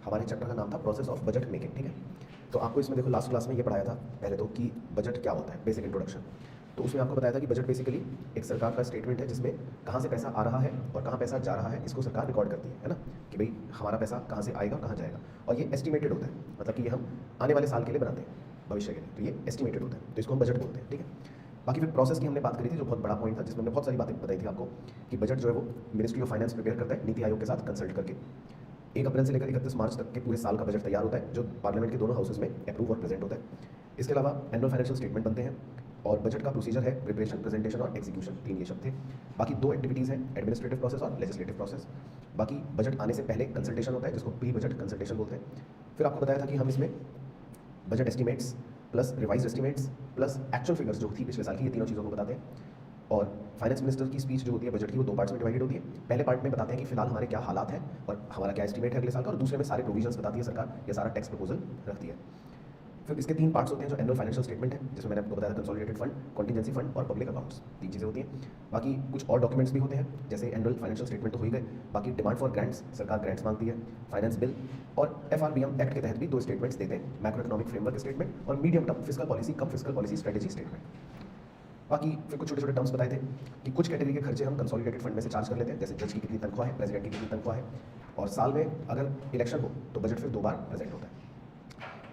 हमारे चैप्टर का नाम था प्रोसेस ऑफ बजट मेकिंग, ठीक है। तो आपको इसमें देखो लास्ट क्लास में ये पढ़ाया था पहले तो कि बजट क्या होता है, बेसिक इंट्रोडक्शन। तो उसमें आपको बताया था कि बजट बेसिकली एक सरकार का स्टेटमेंट है जिसमें कहाँ से पैसा आ रहा है और कहाँ पैसा जा रहा है, इसको सरकार रिकॉर्ड करती है ना, कि भाई हमारा पैसा कहाँ से आएगा कहाँ जाएगा। और ये एस्टिमेटेड होता है, मतलब कि ये हम आने वाले साल के लिए बनाते हैं, भविष्य के लिए, तो ये एस्टिमेटेड होता है, तो इसको हम बजट बोलते हैं, ठीक है। बाकी फिर प्रोसेस की हमने बात करी थी, जो बहुत बड़ा पॉइंट था, जिसमें हमने बहुत सारी बातें बताई थी आपको कि बजट जो है वो मिनिस्ट्री ऑफ फाइनेंस प्रिपेयर करता है नीति आयोग के साथ कंसल्ट करके। 1 अप्रैल से लेकर 31 मार्च तक के पूरे साल का बजट तैयार होता है, जो पार्लियामेंट के दोनों हाउसेज में अप्रूव और प्रेजेंट होता है। इसके अलावा एनुअल फाइनेंशियल स्टेटमेंट बनते हैं और बजट का प्रोसीजर है प्रिपरेशन, प्रेजेंटेशन और एग्जीक्यूशन, 3 ये शब्द थे। बाकी 2 एक्टिविटीज़ हैं, एडमिनिस्ट्रेटिव प्रोसेस और लेजिस्लेटिव प्रोसेस। बाकी बजट आने से पहले कंसल्टेशन होता है, जिसको प्री बजट कंसल्टेशन बोलते हैं। फिर आपको बताया था कि हम इसमें budget estimates plus revise estimates plus actual figures जो थी पिछले साल की, ये तीनों चीज़ों को बताते हैं। और फाइनेंस मिनिस्टर की स्पीच जो होती है बजट की, वो 2 पार्ट्स में डिवाइडेड होती है। पहले पार्ट में बताते हैं कि फिलहाल हमारे क्या हालात हैं और हमारा क्या एस्टिमेट है अगले साल का, और दूसरे में सारे प्रोविजंस बताती है सरकार, ये सारा टैक्स प्रपोजल रखती है। फिर इसके 3 पार्ट्स होते हैं, जो एनुअल फाइनेंशियल स्टेटमेंट है, जिसमें मैंने आपको बताया था कंसोलिडेटेड फंड, कॉन्टिजेंसी फंड और पब्लिक अकाउंट्स, 3 चीज़ें होती हैं। बाकी कुछ और डॉक्यूमेंट्स भी होते हैं, जैसे एनुअल फाइनेंशियल स्टेटमेंट तो हो ही गए, बाकी डिमांड फॉर ग्रांट्स, सरकार ग्रांट्स मांगती है, फाइनेंस बिल और FRBM एक्ट के तहत भी 2 स्टेटमेंट्स देते हैं, मैक्रो इकोनॉमिक फ्रेमवर्क स्टेटमेंट और मीडियम टर्म फिस्कल पॉलिसी कम फिस्कल पॉलिसी स्ट्रेटेजी स्टेटमेंट। बाकी फिर कुछ छोटे छोटे टर्म्स बताए थे कि कुछ कैटेगरी के खर्चे हम कंसोलिडेटेड फंड में से चार्ज कर लेते हैं, जैसे जज की कितनी तनख्वाह है, प्रेसिडेंट की कितनी तनख्वाह है, और साल में अगर इलेक्शन हो तो बजट फिर 2 बार प्रेजेंट होता है।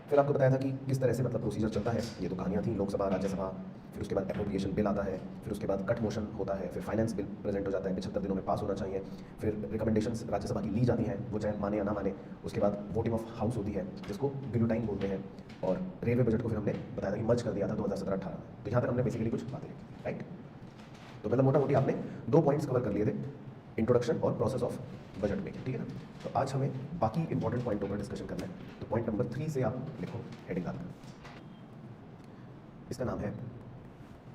फिर आपको बताया था कि किस तरह से मतलब प्रोसीजर चलता है, ये तो कहानियाँ थी, लोकसभा राज्यसभा, फिर उसके बाद एप्रोप्रिएशन बिल आता है, फिर उसके बाद कट मोशन होता है, फिर फाइनेंस बिल प्रेजेंट हो जाता है, 75 दिनों में पास होना चाहिए, फिर रिकमेंडेशंस राज्यसभा की ली जाती हैं, वो चाहे माने या ना माने। उसके बाद वोटिंग ऑफ हाउस होती है, जिसको गिलोटाइन बोलते हैं। और रेलवे बजट को फिर हमने बताया था कि मर्ज कर दिया था 2017-18 में। तो यहाँ तक हमने बेसिकली कुछ बातें लिखी, राइट। तो मतलब मोटा मोटी आपने 2 पॉइंट्स कवर कर लिए थे, इंट्रोडक्शन और प्रोसेस ऑफ बजट मेकिंग, ठीक है ना। तो आज हमें बाकी इंपॉर्टेंट पॉइंटों पर डिस्कशन करना है। तो पॉइंट नंबर 3 से आप लिखो हेडिंग डालकर, इसका नाम है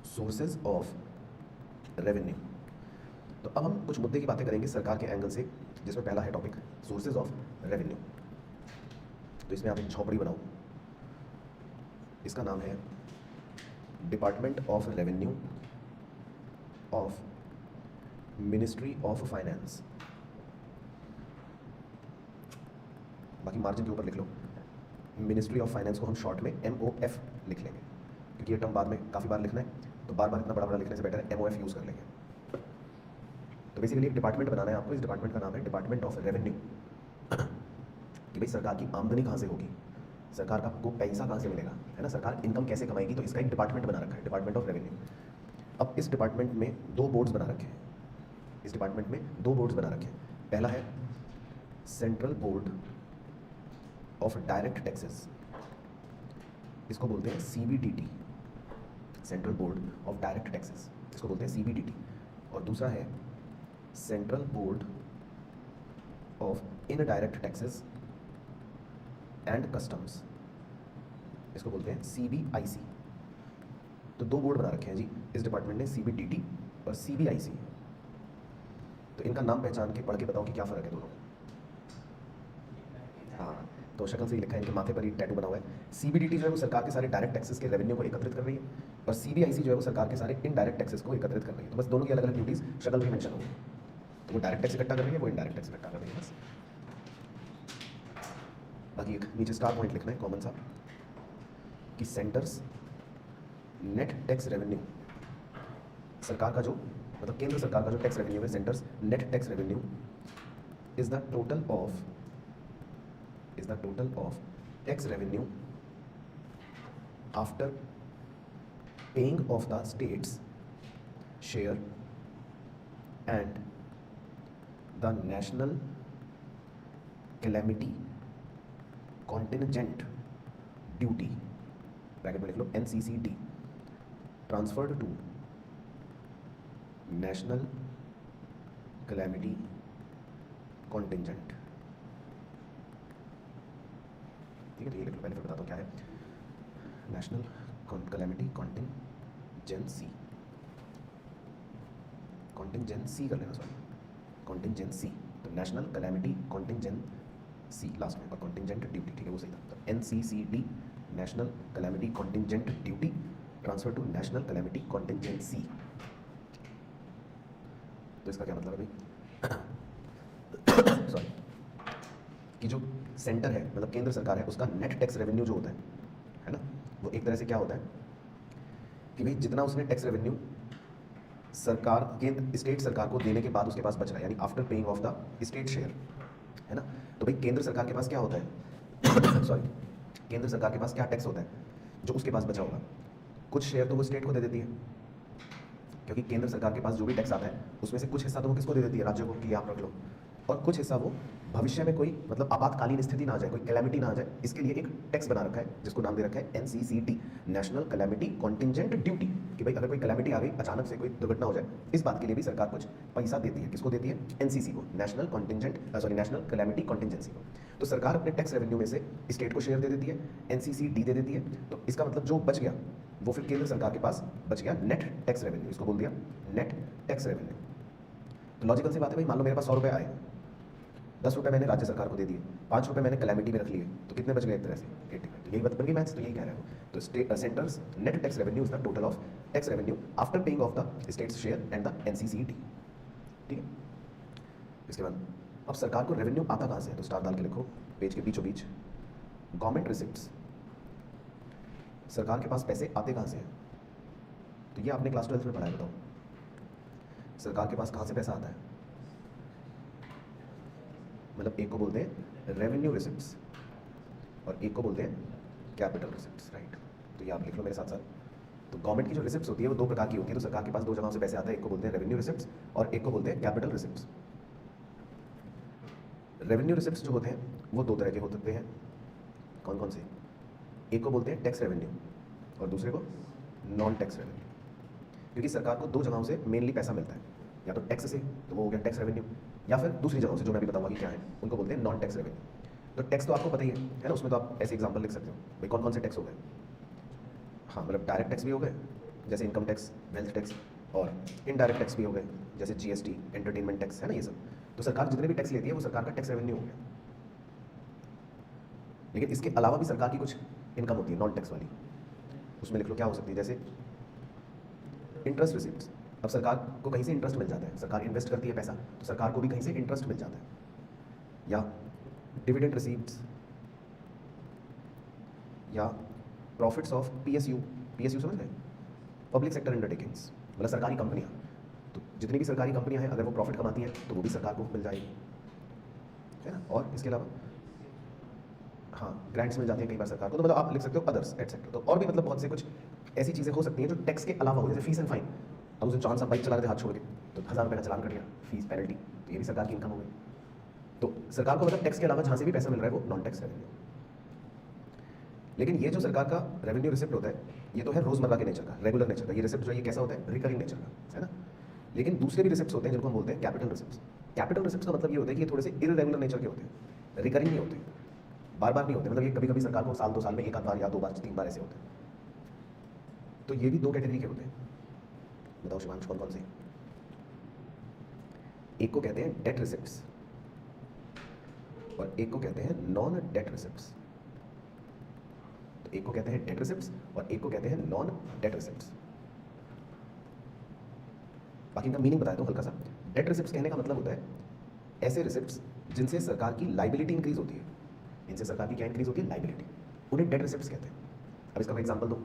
सोर्सेज ऑफ रेवेन्यू। तो अब हम कुछ मुद्दे की बातें करेंगे सरकार के एंगल से, जिसमें पहला है टॉपिक सोर्सेज ऑफ रेवेन्यू। तो इसमें आप एक झोपड़ी बनाओ, इसका नाम है department of revenue of ministry of finance. बाकी मार्जिन के ऊपर लिख लो, मिनिस्ट्री ऑफ फाइनेंस को हम शॉर्ट में MOF लिख लेंगे, क्योंकि ये टर्म बाद में काफ़ी बार लिखना है, तो बार बार इतना बड़ा बड़ा लिखने से बेटर है MOF यूज़ कर लेंगे। तो बेसिकली एक डिपार्टमेंट बनाना है आपको, इस डिपार्टमेंट का नाम है डिपार्टमेंट ऑफ रेवेन्यू, कि भाई सरकार की आमदनी कहाँ से होगी, सरकार का को पैसा कहाँ से मिलेगा, है ना, सरकार इनकम कैसे कमाएगी, तो इसका एक डिपार्टमेंट बना रखा है, डिपार्टमेंट ऑफ रेवेन्यू। अब इस डिपार्टमेंट में 2 बोर्ड्स बना रखे हैं, इस डिपार्टमेंट में 2 बोर्ड्स बना रखे हैं। पहला है central board of direct taxes, इसको बोलते हैं CBDT, central board of direct taxes, इसको बोलते हैं CBDT। और दूसरा है central board of indirect taxes and customs, इसको बोलते हैं CBIC। तो 2 बोर्ड बना रखे हैं जी इस डिपार्टमेंट ने, CBDT और CBIC। तो इनका नाम पहचान के पढ़ के बताओ कि क्या फ़र्क है दोनों में। हाँ, तो शक्ल से ही लिखा है, इनके माथे पर ही टैटू बना हुआ है। CBDT जो है वो सरकार के सारे डायरेक्ट टैक्सेस के रेवेन्यू को एकत्रित कर रही है, और CBIC जो है वो सरकार के सारे इनडायरेक्ट टैक्सेस को एकत्रित कर रही है। तो बस दोनों की अलग अलग ड्यूटीज शक्ल भी मेंशन होगी, तो वो डायरेक्ट टैक्स इकट्ठा कर रही है, वो इनडायरेक्ट टैक्स इकट्ठा कर रही है बस। बाकी एक नीचे स्टार पॉइंट लिखना है कॉमन सा, कि सेंटर्स नेट टैक्स रेवेन्यू, सरकार का जो मतलब केंद्र सरकार का जो टैक्स रेवेन्यू है, centre's net tax revenue is the total of tax revenue after paying of the states share and the national calamity contingent duty, bracket में लिख लो NCCD, transferred to national calamity contingent. ठीक है, तो ये लिख लो, पहले फिर बताता हूँ क्या है नेशनल कैलेमिटी कॉन्टिजेंसी, कॉन्टिजेंसी कर लेना, सॉरी कॉन्टिजेंसी। तो नेशनल कैलेमिटी कॉन्टिजेंसी लास्ट में, और कॉन्टिजेंट ड्यूटी, ठीक है वो सही था। तो NCCD national calamity contingent duty transfer to national calamity contingency. तो इसका क्या मतलब है भाई, सॉरी, कि जो सेंटर है मतलब केंद्र सरकार है उसका नेट टैक्स रेवेन्यू जो होता है ना, वो एक तरह से क्या होता है कि भाई जितना उसने टैक्स रेवेन्यू सरकार केंद्र स्टेट सरकार को देने के बाद उसके पास बच रहा है, यानी after paying of the state share, है ना। तो भाई केंद्र सरकार के पास क्या होता है सॉरी, केंद्र सरकार के पास क्या टैक्स होता है जो उसके पास बचा होगा, कुछ शेयर तो वो स्टेट को दे देती है, क्योंकि केंद्र सरकार के पास जो भी टैक्स आता है उसमें से कुछ हिस्सा तो वो किसको दे देती है, राज्यों को, कि आप रख लो, और कुछ हिस्सा वो भविष्य में कोई मतलब आपातकालीन स्थिति ना आ जाए, कोई कैलेमिटी ना आ जाए, इसके लिए एक टैक्स बना रखा है जिसको नाम दे रखा है NCCT, national calamity contingent duty, कि भाई अगर कोई कैलेमिटी आ गई, अचानक से कोई दुर्घटना हो जाए, इस बात के लिए भी सरकार कुछ पैसा देती है, किसको देती है, NCC को, नेशनल कैलेमिटी कॉन्टिजेंसी को। तो सरकार अपने टैक्स रेवेन्यू में से स्टेट को शेयर दे देती है, NCCD दे देती है, तो इसका मतलब जो बच गया वो फिर केंद्र सरकार के पास बच गया नेट टैक्स रेवेन्यू, इसको बोल दिया नेट टैक्स रेवेन्यू। तो लॉजिकल सी बात है भाई, मान लो मेरे पास 100 रुपये आए, 10 रुपये मैंने राज्य सरकार को दे दिए, 5 रुपये मैंने कैलेमिटी में रख लिए, तो कितने बच गए एक तरह से 80। तो यही बन गई मैथ्स, तो यही कह रहे हो। तो centres net tax revenue is the total of tax revenue after paying of the states share and the NCCT, ठीक है। इसके बाद अब सरकार को रेवेन्यू आता कहाँ से है, तो स्टार डाल के लिखो पेज के बीचों बीच, गवर्नमेंट रिसिप्ट्स, सरकार के पास पैसे आते कहाँ से हैं, तो ये आपने क्लास 12 में पढ़ा है, बताओ सरकार के पास कहाँ से पैसा आता है, मतलब एक को बोलते हैं रेवेन्यू रिसिप्ट्स और एक को बोलते हैं कैपिटल रिसिप्ट्स, राइट। तो ये आप लिख लो मेरे साथ साथ। तो गवर्नमेंट की जो रिसिप्ट्स होती है वो दो प्रकार की होती है, तो सरकार के पास दो जगहों से पैसे आते हैं, एक को बोलते हैं रेवेन्यू रिसिप्ट्स और एक को बोलते हैं कैपिटल रिसिप्ट्स। रेवेन्यू रिसिप्ट्स जो होते हैं वो दो तरह के हो सकते हैं, कौन कौन से, एक को बोलते हैं टैक्स रेवेन्यू और दूसरे को नॉन टैक्स रेवेन्यू, क्योंकि सरकार को दो जगहों से मेनली पैसा मिलता है, या तो टैक्स से, तो वो हो गया टैक्स रेवेन्यू, या फिर दूसरी जगहों से जो मैं भी बताऊंगा कि क्या है, उनको बोलते हैं नॉन टैक्स रेवेन्यू। तो टैक्स तो आपको पता ही है ना, उसमें तो आप ऐसे एग्जांपल लिख सकते हो भाई कौन कौन से टैक्स हो गए, हाँ मतलब डायरेक्ट टैक्स भी हो गए जैसे इनकम टैक्स, वेल्थ टैक्स, और इनडायरेक्ट टैक्स भी हो गए जैसे GST, एंटरटेनमेंट टैक्स, है ना ये सब। तो सरकार जितने भी टैक्स लेती है वो सरकार का टैक्स रेवेन्यू हो गया, लेकिन इसके अलावा भी सरकार की कुछ इनकम होती है नॉन टैक्स वाली, उसमें लिख लो क्या हो सकती है, जैसे इंटरेस्ट रिसिप्ट्स। अब सरकार को कहीं से इंटरेस्ट मिल जाता है, सरकार इन्वेस्ट करती है पैसा, तो सरकार को भी कहीं से इंटरेस्ट मिल जाता है, या डिविडेंड रिसीप्ट्स, या प्रॉफिट्स ऑफ PSU समझ गए, पब्लिक सेक्टर अंडरटेकिंग्स, मतलब सरकारी कंपनियां, तो जितनी भी सरकारी कंपनियां हैं अगर वो प्रॉफिट कमाती हैं तो वो भी सरकार को मिल जाएगी, है ना। और इसके अलावा हाँ ग्रांट्स मिल जाती हैं कई बार सरकार को, तो मतलब आप लिख सकते हो अदर्स एटसेट्रा। तो और भी मतलब बहुत से कुछ ऐसी चीज़ें हो सकती हैं जो टैक्स के अलावा हो, जैसे फीस एंड फाइन। अब उसे चांद सा बाइक चला रहे थे हाथ छोड़ के, तो 1000 रुपये का चलान कट गया, फीस पेनल्टी, तो ये भी सरकार की इनकम हो गई। तो सरकार को मतलब टैक्स के अलावा जहाँ से भी पैसा मिल रहा है वो नॉन टैक्स रेवेन्यू। लेकिन ये जो सरकार का रेवेन्यू रिसिप्ट होता है ये तो है रोजमर्रा के नेचर का, रेगुलर नेचर का, ये रिसिप्ट जो है ये कैसा होता है, रिकरिंग नेचर का, है ना। लेकिन दूसरे भी रिसिप्ट्स होते हैं जिनको हम बोलते हैं कैपिटल रिसिप्ट्स। कैपिटल रिसिप्ट्स का मतलब ये होता है कि ये थोड़े से इररेगुलर नेचर के होते हैं, रिकरिंग नहीं होते, बार बार नहीं होते, मतलब ये कभी कभी सरकार को साल 2 साल में एक आध बार या 2 बार 3 बार ऐसे होते हैं। तो ये भी 2 कैटेगरी के होते हैं, बताओ शिवांश कौन कौन से। एक को कहते हैं डेट रिसिप्ट्स और एक को कहते हैं नॉन डेट रिसिप्ट्स। तो एक को कहते हैं डेट रिसिप्ट्स और एक को कहते हैं नॉन डेट रिसिप्ट्स। बाकी इनका मीनिंग बताया तो हल्का सा। डेट रिसिप्ट्स कहने का मतलब होता है ऐसे रिसिप्ट्स जिनसे सरकार की लाइबिलिटी इंक्रीज होती है, इनसे सरकार की क्या इंक्रीज होती है, लाइबिलिटी, उन्हें डेट रिसिप्ट्स कहते हैं। अब इसका मैं एग्जांपल दूं,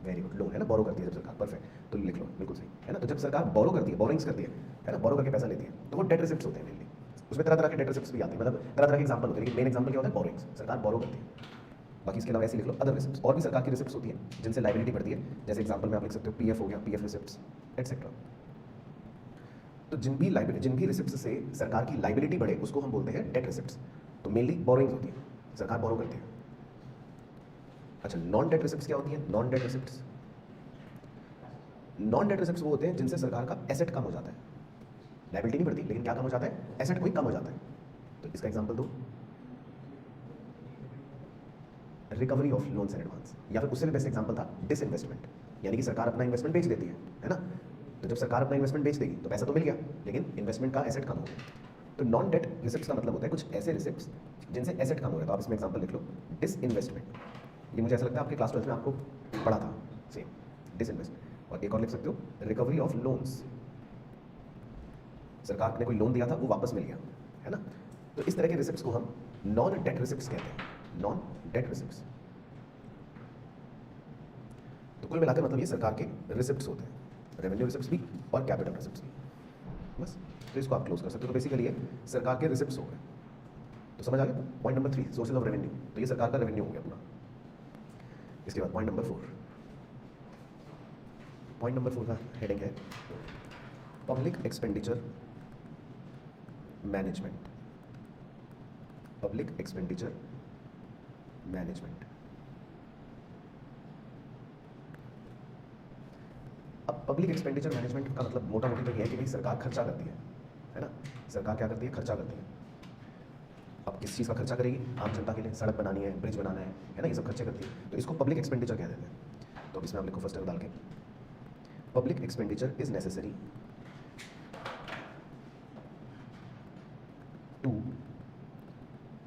वेरी गुड, लोन है ना, बोरो करती है जब सरकार, परफेक्ट, तो लिख लो बिल्कुल सही, है ना। तो जब सरकार बोरो करती है, बोरिंग्स करती है ना, बोरो करके पैसा लेती है, तो वो डेट रिसिप्ट्स होते हैं मेनली। उसमें तरह तरह के डेट रिसिप्ट्स भी आते हैं, मतलब तरह तरह के एग्जांपल होते हैं, लेकिन मेन एग्जांपल क्या होता है, बोरिंग्स, सरकार बोरो करती है। बाकी इसके अलावा ऐसे लिख लो अदर रिसिप्ट्स, और भी सरकार की रिसिप्ट्स होती हैं जिनसे लाइबिलिटी बढ़ती है, जैसे एग्जांपल में आप लिख सकते हो PF हो गया, PF रिसिप्ट्स एटसेट्रा। तो जिन भी रिसिप्ट्स से सरकार की लाइबिलिटी बढ़े उसको हम बोलते हैं डेट रिसिप्ट्स। तो मेनली बोरोइंग्स होती है, सरकार बोरो करती है। अच्छा, नॉन डेट रिसिप्ट्स क्या होती है, non debt receipts, non debt receipts वो होते हैं जिनसे सरकार का एसेट कम हो जाता है, लाइबिलिटी नहीं बढ़ती लेकिन क्या कम हो जाता है, एसेट कोई कम हो जाता है। तो इसका एग्जांपल दो, recovery of loans and advance, या फिर उससे भी बेस्ट एग्जांपल था डिसइन्वेस्टमेंट, यानी कि सरकार अपना इन्वेस्टमेंट बेच देती है ना। तो जब सरकार अपना इन्वेस्टमेंट बेच देगी तो पैसा तो मिल गया लेकिन इन्वेस्टमेंट का एसेट कम हो गया। तो नॉन डेट रिसिप्ट्स का मतलब होता है कुछ ऐसे रिसिप्ट्स जिनसे एसेट कम हो गया। तो आप इसमें एग्जांपल लिख लो डिसइन्वेस्टमेंट, ये मुझे ऐसा लगता है आपके क्लास 12 में आपको पढ़ा था सेम, डिसइन्वेस्टमेंट। और एक और लिख सकते हो रिकवरी ऑफ लोन्स, सरकार ने कोई लोन दिया था वो वापस मिल गया, है ना। तो इस तरह के रिसिप्ट्स को हम नॉन डेट रिसिप्ट्स कहते हैं, नॉन डेट रिसिप्ट्स। तो कुल मिलाकर मतलब ये सरकार के रिसिप्ट्स होते हैं, रेवेन्यू रिसिप्ट्स भी और कैपिटल रिसिप्ट्स भी। बस, तो इसको आप क्लोज कर सकते हो। तो बेसिकली ये सरकार के रिसिप्ट्स हो गए। तो समझ आ गया। Point number 3, sources of revenue, तो ये सरकार का रेवेन्यू हो गया पूरा। इसके बाद पॉइंट नंबर 4, पॉइंट नंबर 4 का हेडिंग है public expenditure management, public expenditure management. अब पब्लिक एक्सपेंडिचर मैनेजमेंट का मतलब मोटा मोटी तो ये है कि भाई सरकार खर्चा करती है ना। सरकार क्या करती है? खर्चा करती है। अब किस चीज़ का खर्चा करेगी? आम जनता के लिए, सड़क बनानी है, ब्रिज बनाना है ना, ये सब खर्चे करती है। तो इसको पब्लिक एक्सपेंडिचर कह देते हैं। तो इसमें आप लिखो फर्स्ट डाल के, public expenditure is necessary to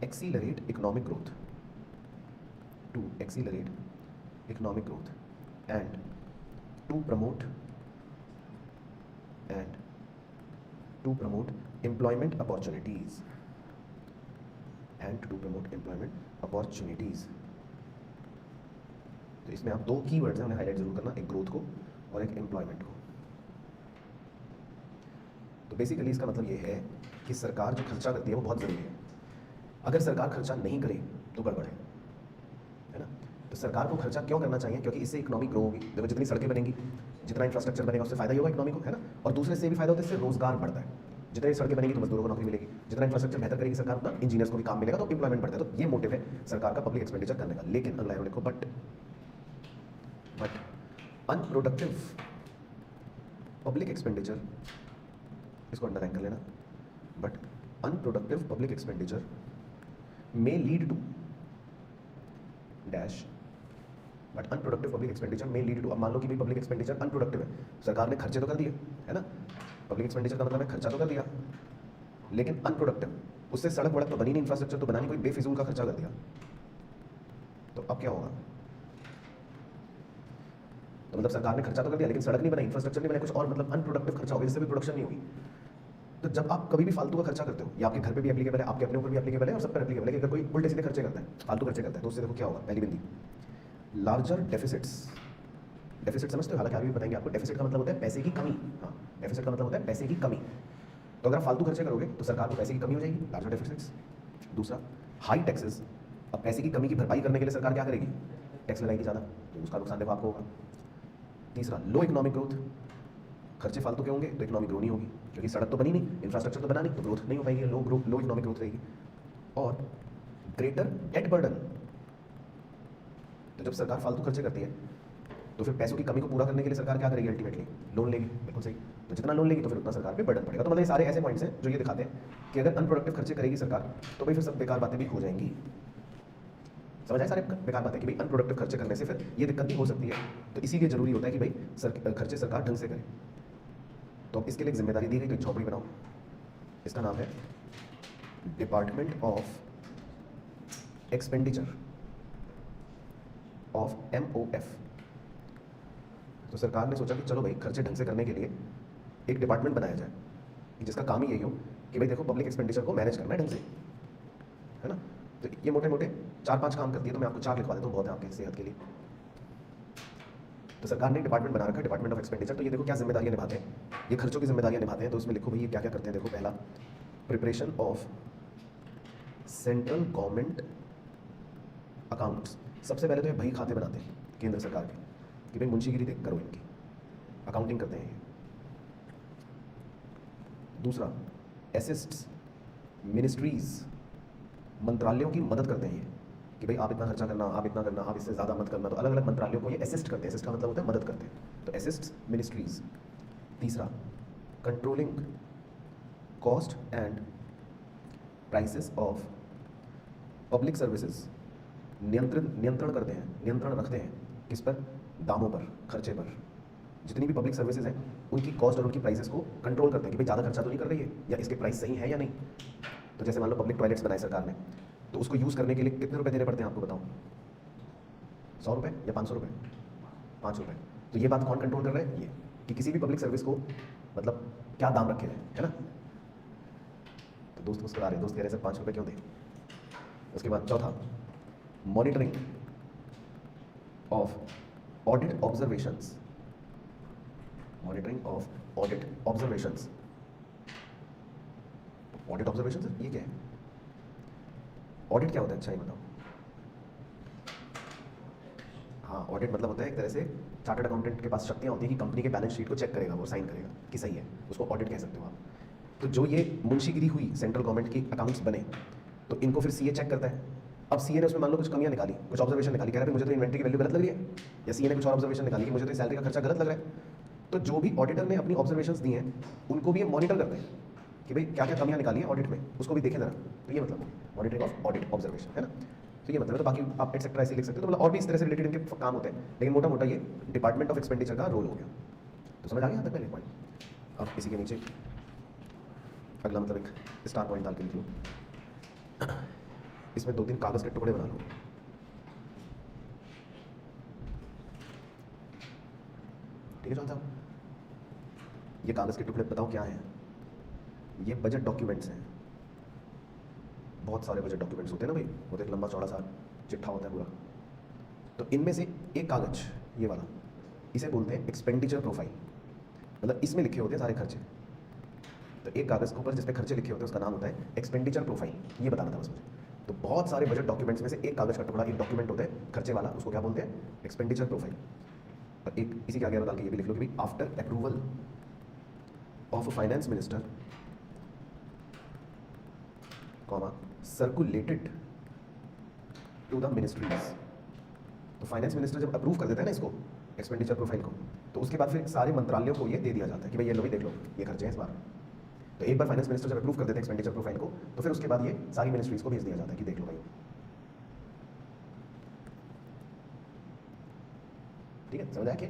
accelerate economic growth, to accelerate economic growth and to promote employment opportunities and to promote employment opportunities। तो इसमें आप 2 कीवर्ड्स हैं, उन्हें हाईलाइट जरूर करना, एक ग्रोथ को और एक एम्प्लॉयमेंट को। तो बेसिकली इसका मतलब ये है कि सरकार जो खर्चा करती है वो बहुत ज़रूरी है। अगर सरकार खर्चा नहीं करे तो गड़बड़ है ना। तो सरकार को खर्चा क्यों करना चाहिए? क्योंकि इससे इकोनॉमी ग्रो होगी। देखो जितनी सड़कें बनेंगी, जितना इंफ्रास्ट्रक्चर बनेगा, उससे फायदा ही होगा इकोनॉमी को, है ना। और दूसरे से भी फायदा होता है, इससे रोजगार बढ़ता है। जितनी सड़कें बनेगी तो मजदूरों को नौकरी मिलेगी, जितना इंफ्रास्ट्रक्चर बेहतर करेगी सरकार, उतना इंजीनियर्स को भी काम मिलेगा, तो इंप्लॉयमेंट बढ़ता है। तो ये मोटिव है सरकार का पब्लिक एक्सपेंडिचर करने का। लेकिन अगला लिखो बट अनप्रोडक्टिव पब्लिक एक्सपेंडिचर, इसको अंडरलाइन कर लेना, but unproductive public expenditure may lead to dash, but unproductive public expenditure में लीड टू। अब मान लो कि भाई पब्लिक एक्सपेंडिचर अनप्रोडक्टिव है, सरकार ने खर्चे तो कर दिए, है ना। पब्लिक एक्सपेंडिचर का मतलब है खर्चा तो कर दिया, लेकिन अनप्रोडक्टिव, उससे सड़क वड़क तो बनी नहीं, इंफ्रास्ट्रक्चर तो बना नहीं, कोई बेफिजूल का खर्चा कर दिया। तो अब क्या होगा? तो मतलब सरकार ने खर्चा तो कर दिया लेकिन सड़क नहीं बनाई, इंफ्रास्ट्रक्चर नहीं बनाई, कुछ और मतलब अनप्रोडक्टिव खर्चा होगा, जिससे भी प्रोडक्शन नहीं होगी। तो जब आप कभी भी फालतू का खर्चा करते हो, या आपके घर पे भी एप्लीकेबल है, आपके अपने ऊपर भी एप्लीकेबल है और सब पर एप्लीकेबल है, कि अगर कोई उल्टे सीधे खर्चे करता है, फालतू खर्चे करता है, तो उससे देखो क्या होगा। पहली बिंदी, लार्जर डेफिसिट्स। डेफिसिट समझते हो? हालांकि आगे भी बताएंगे आपको। डेफिसिट का मतलब होता है पैसे की कमी। हाँ, डेफिसिट का मतलब होता है पैसे की कमी। तो अगर आप फालतू खर्चे करोगे तो सरकार को पैसे की कमी हो जाएगी, लार्जर डेफिसिट्स। दूसरा, हाई टैक्सेस। अब पैसे की कमी की भरपाई करने के लिए सरकार क्या करेगी? टैक्स लगाएगी ज़्यादा, तो उसका नुकसान देखो आपको होगा। तीसरा, लो इकोनॉमिक ग्रोथ। खर्चे फालतू के होंगे तो इकोनॉमिक ग्रो नहीं होगी, क्योंकि सड़क तो बनी नहीं, इंफ्रास्ट्रक्चर तो बना नहीं, तो ग्रोथ नहीं हो पाएगी, लो इकोनॉमिक ग्रोथ रहेगी। और ग्रेटर डेट बर्डन। तो जब सरकार फालतू खर्चे करती है तो फिर पैसों की कमी को पूरा करने के लिए सरकार क्या करेगी? अल्टीमेटली लोन लेगी। बिल्कुल सही। तो जितना लोन लेगी तो फिर उतना सरकार पे बर्डन पड़ेगा। तो मतलब ये सारे ऐसे पॉइंट्स हैं जो ये दिखाते हैं कि अगर अनप्रोडक्टिव खर्चे करेगी सरकार तो भाई फिर सब बेकार बातें भी हो जाएंगी। समझ आए सारे बेकार बातें कि भाई अनप्रोडक्टिव खर्चे करने से फिर ये दिक्कत भी हो सकती है। तो इसीलिए जरूरी होता है कि भाई खर्चे सरकार ढंग से करे। तो अब इसके लिए एक जिम्मेदारी दी गई, तो एक झोपड़ी बनाओ, इसका नाम है department of expenditure of MOF। तो सरकार ने सोचा कि चलो भाई खर्चे ढंग से करने के लिए एक डिपार्टमेंट बनाया जाए, जिसका काम ही यही हो कि भाई देखो पब्लिक एक्सपेंडिचर को मैनेज करना है ढंग से, है ना। तो ये मोटे मोटे 4-5 काम करती है, तो मैं आपको 4 लिखवा देता हूँ, बहुत है आपके सेहत के लिए। तो सरकार ने डिपार्टमेंट बना रखा है, डिपार्टमेंट ऑफ एक्सपेंडिचर। तो ये देखो क्या जिम्मेदारियां निभाते हैं, ये खर्चों की जिम्मेदारियां निभाते हैं। तो उसमें लिखो भाई ये क्या क्या करते हैं। देखो, पहला, preparation of central government accounts. सबसे पहले तो ये बही खाते बनाते हैं केंद्र सरकार के, कि भाई मुंशीगिरी देख करो, इनकी अकाउंटिंग करते हैं ये। दूसरा, असिस्ट्स मिनिस्ट्रीज, मंत्रालयों की मदद करते हैं ये, कि भाई आप इतना खर्चा करना, आप इतना करना, आप इससे ज़्यादा मत करना। तो अलग अलग मंत्रालयों को ये असिस्ट करते हैं। असिस्ट का मतलब होता है मदद करते हैं, तो असिस्ट मिनिस्ट्रीज। तीसरा, controlling cost and prices of public services. नियंत्रण करते हैं, नियंत्रण रखते हैं किस पर? दामों पर, खर्चे पर। जितनी भी पब्लिक सर्विसेज हैं उनकी कॉस्ट और उनकी प्राइसेस को कंट्रोल करते हैं कि भाई ज़्यादा खर्चा तो नहीं कर रही है, या इसके प्राइस सही है या नहीं। तो जैसे मान लो पब्लिक टॉयलेट्स बनाए सरकार ने, तो उसको यूज़ करने के लिए कितने रुपए देने पड़ते हैं आपको बताओ? 100 रुपये या 500 रुपये? 5 रुपये। तो ये बात कौन कंट्रोल कर रहा है? ये, कि किसी भी पब्लिक सर्विस को मतलब क्या दाम रखे हैं, है ना। तो दोस्त मुस्कुरा रहे, दोस्त कह रहे सर 5 रुपये क्यों दें। उसके बाद चौथा, monitoring of audit observations, monitoring of audit observations. Audit observations ये क्या है? ऑडिट क्या होता है, अच्छा ये बताओ। हाँ, ऑडिट मतलब होता है एक तरह से चार्टर्ड अकाउंटेंट के पास शक्तियाँ होती हैं कि कंपनी के बैलेंस शीट को चेक करेगा, वो साइन करेगा कि सही है, उसको ऑडिट कह सकते हो आप। तो जो ये मुंशीगिरी हुई सेंट्रल गवर्नमेंट की अकाउंट्स बने, तो इनको फिर सीए चेक करता है। अब सीए ने उसमें मान लो कुछ कमियां निकाली, कुछ ऑब्जर्वेशन निकाली, कह रहा है मुझे तो इन्वेंट्री की वैल्यू गलत लग रही है, या सीए ने कुछ और ऑब्जर्वेशन निकाली कि मुझे तो सैलरी का खर्चा गलत लग रहा है। तो जो भी ऑडिटर ने अपनी ऑब्जर्वेशंस दी हैं उनको भी ये मॉनिटर करते हैं कि भाई क्या क्या कमियां निकाली हैं ऑडिट में, उसको भी देखें जरा। तो ये मतलब मॉनिटरिंग ऑफ ऑडिट ऑब्जर्वेशन है ना। तो ये मतलब है। तो बाकी आप एटसेट्रा ऐसे लिख सकते हो, तो मतलब और भी इस तरह से रिलेटेड इनके काम होते हैं, लेकिन मोटा मोटा ये डिपार्टमेंट ऑफ एक्सपेंडिचर का रोल हो गया। तो समझ आ गया यहाँ तक पहले पॉइंट। अब इसी के नीचे अगला मतलब एक स्टार पॉइंट डाल के लिख लो, इसमें 2-3 कागज के टुकड़े बना लो। ठीक है जॉन साहब, ये कागज के टुकड़े बताओ क्या हैं? ये बजट डॉक्यूमेंट्स हैं। बहुत सारे बजट डॉक्यूमेंट्स होते हैं ना भाई, वो तो एक लंबा चौड़ा सा चिट्ठा होता है पूरा। तो इनमें से एक कागज ये वाला, इसे बोलते हैं एक्सपेंडिचर प्रोफाइल। मतलब इसमें लिखे होते हैं सारे खर्चे। तो एक कागज के ऊपर जिस पे खर्चे लिखे होते हैं उसका नाम होता है एक्सपेंडिचर प्रोफाइल। ये बताना था बस मुझे। तो बहुत सारे बजट डॉक्यूमेंट्स में से एक कागज का टुकड़ा, एक डॉक्यूमेंट होता है खर्चे वाला, उसको क्या बोलते हैं? Expenditure profile. और एक इसी के आगे डाल के ये भी लिख लो कि भाई after approval of finance minister comma circulated to the ministries. तो फाइनेंस मिनिस्टर जब अप्रूव कर देता है ना इसको, एक्सपेंडिचर प्रोफाइल को, तो उसके बाद फिर सारे मंत्रालयों को ये दे दिया जाता है कि भाई ये लो, भी देख लो ये खर्चे हैं इस बार। तो एक बार फाइनेंस मिनिस्टर जब अप्रूव कर देते हैं एक्सपेंडिचर प्रोफाइल को, तो फिर उसके बाद ये सारी मिनिस्ट्रीज को भेज दिया जाता है कि देख लो भाई। ठीक है, समझ आया क्या?